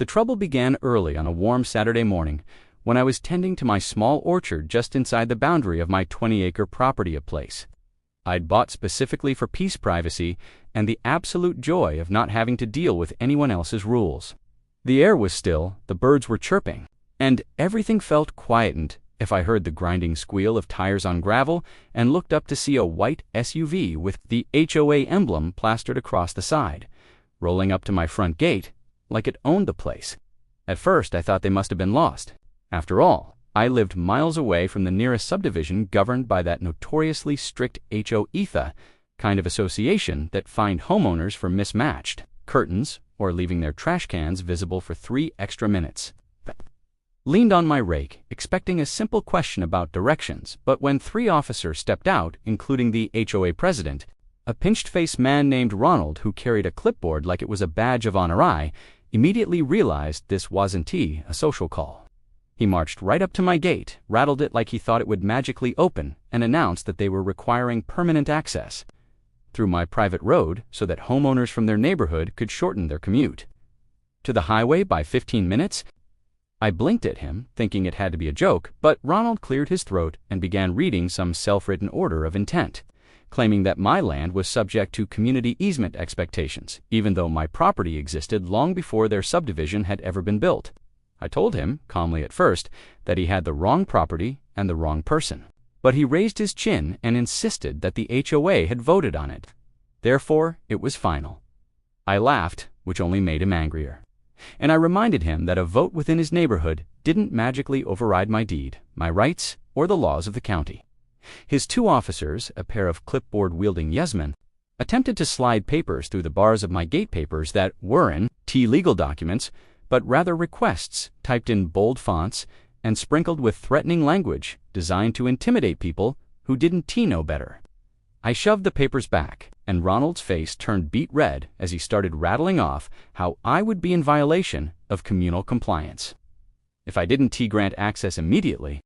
The trouble began early on a warm Saturday morning when I was tending to my small orchard just inside the boundary of my 20-acre property place. I'd bought specifically for peace, privacy, and the absolute joy of not having to deal with anyone else's rules. The air was still, the birds were chirping, and everything felt quietened if I heard the grinding squeal of tires on gravel and looked up to see a white SUV with the HOA emblem plastered across the side, rolling up to my front gate like it owned the place. At first, I thought they must have been lost. After all, I lived miles away from the nearest subdivision governed by that notoriously strict HOA kind of association that fined homeowners for mismatched curtains or leaving their trash cans visible for 3 extra minutes. Leaned on my rake, expecting a simple question about directions, but when 3 officers stepped out, including the HOA president, a pinched-faced man named Ronald who carried a clipboard like it was a badge of honor, I immediately realized this wasn't a social call. He marched right up to my gate, rattled it like he thought it would magically open, and announced that they were requiring permanent access through my private road so that homeowners from their neighborhood could shorten their commute to the highway by 15 minutes. I blinked at him, thinking it had to be a joke, but Ronald cleared his throat and began reading some self-written order of intent, claiming that my land was subject to community easement expectations, even though my property existed long before their subdivision had ever been built. I told him, calmly at first, that he had the wrong property and the wrong person. But he raised his chin and insisted that the HOA had voted on it. Therefore, it was final. I laughed, which only made him angrier. And I reminded him that a vote within his neighborhood didn't magically override my deed, my rights, or the laws of the county. His 2 officers, a pair of clipboard-wielding yes-men, attempted to slide papers through the bars of my gate papers that weren't legal documents, but rather requests typed in bold fonts and sprinkled with threatening language designed to intimidate people who didn't know better. I shoved the papers back, and Ronald's face turned beet red as he started rattling off how I would be in violation of communal compliance if I didn't grant access immediately.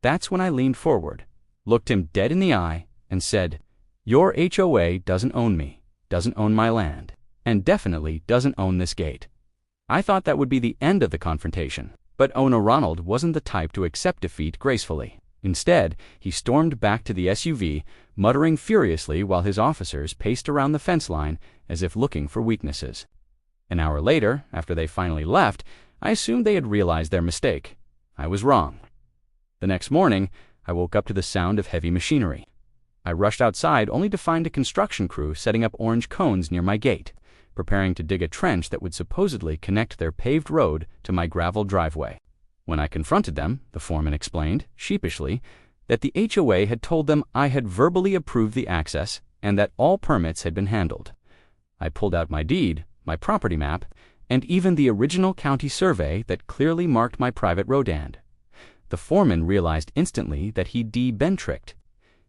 That's when I leaned forward, looked him dead in the eye, and said, "Your HOA doesn't own me, doesn't own my land, and definitely doesn't own this gate." I thought that would be the end of the confrontation, but owner Ronald wasn't the type to accept defeat gracefully. Instead, he stormed back to the SUV, muttering furiously while his officers paced around the fence line as if looking for weaknesses. An hour later, after they finally left, I assumed they had realized their mistake. I was wrong. The next morning, I woke up to the sound of heavy machinery. I rushed outside only to find a construction crew setting up orange cones near my gate, preparing to dig a trench that would supposedly connect their paved road to my gravel driveway. When I confronted them, the foreman explained, sheepishly, that the HOA had told them I had verbally approved the access and that all permits had been handled. I pulled out my deed, my property map, and even the original county survey that clearly marked my private roadand. The foreman realized instantly that he'd been tricked.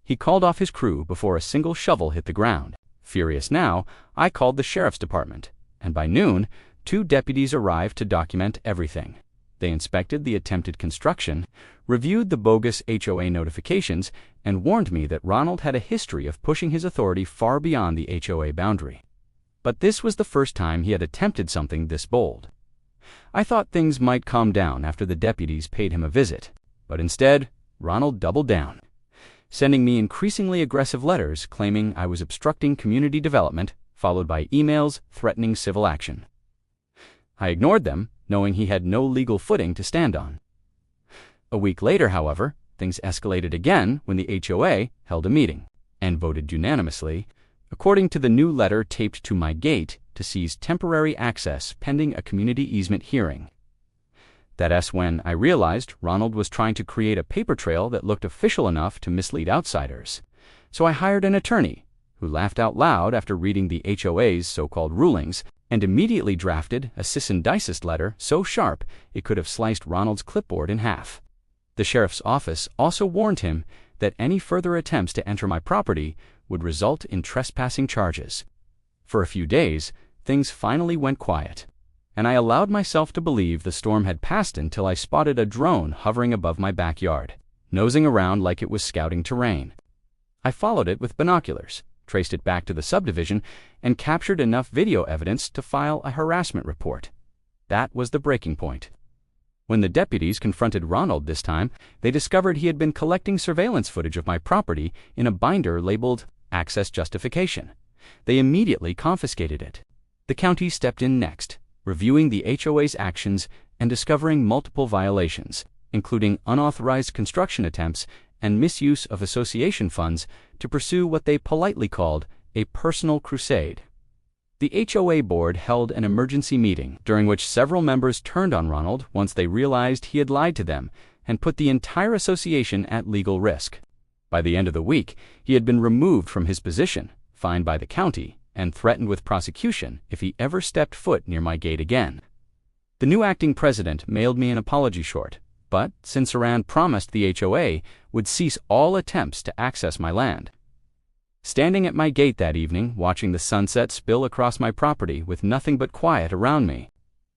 He called off his crew before a single shovel hit the ground. Furious now, I called the sheriff's department, and by noon, 2 deputies arrived to document everything. They inspected the attempted construction, reviewed the bogus HOA notifications, and warned me that Ronald had a history of pushing his authority far beyond the HOA boundary. But this was the first time he had attempted something this bold. I thought things might calm down after the deputies paid him a visit, but instead, Ronald doubled down, sending me increasingly aggressive letters claiming I was obstructing community development, followed by emails threatening civil action. I ignored them, knowing he had no legal footing to stand on. A week later, however, things escalated again when the HOA held a meeting and voted unanimously, according to the new letter taped to my gate, to seize temporary access pending a community easement hearing. That's when I realized Ronald was trying to create a paper trail that looked official enough to mislead outsiders. So I hired an attorney, who laughed out loud after reading the HOA's so-called rulings, and immediately drafted a cease and desist letter so sharp it could have sliced Ronald's clipboard in half. The sheriff's office also warned him that any further attempts to enter my property would result in trespassing charges. For a few days, things finally went quiet, and I allowed myself to believe the storm had passed until I spotted a drone hovering above my backyard, nosing around like it was scouting terrain. I followed it with binoculars, traced it back to the subdivision, and captured enough video evidence to file a harassment report. That was the breaking point. When the deputies confronted Ronald this time, they discovered he had been collecting surveillance footage of my property in a binder labeled Access Justification. They immediately confiscated it. The county stepped in next, reviewing the HOA's actions and discovering multiple violations, including unauthorized construction attempts and misuse of association funds to pursue what they politely called a personal crusade. The HOA board held an emergency meeting during which several members turned on Ronald once they realized he had lied to them and put the entire association at legal risk. By the end of the week, he had been removed from his position, fined by the county, and threatened with prosecution if he ever stepped foot near my gate again. The new acting president mailed me an apology short, but since Saran promised the HOA would cease all attempts to access my land. Standing at my gate that evening, watching the sunset spill across my property with nothing but quiet around me,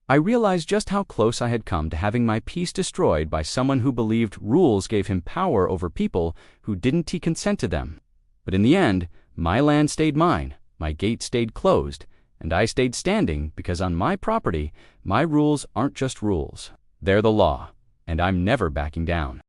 I realized just how close I had come to having my peace destroyed by someone who believed rules gave him power over people who didn't consent to them. But in the end, my land stayed mine, my gate stayed closed, and I stayed standing because on my property, my rules aren't just rules. They're the law, and I'm never backing down.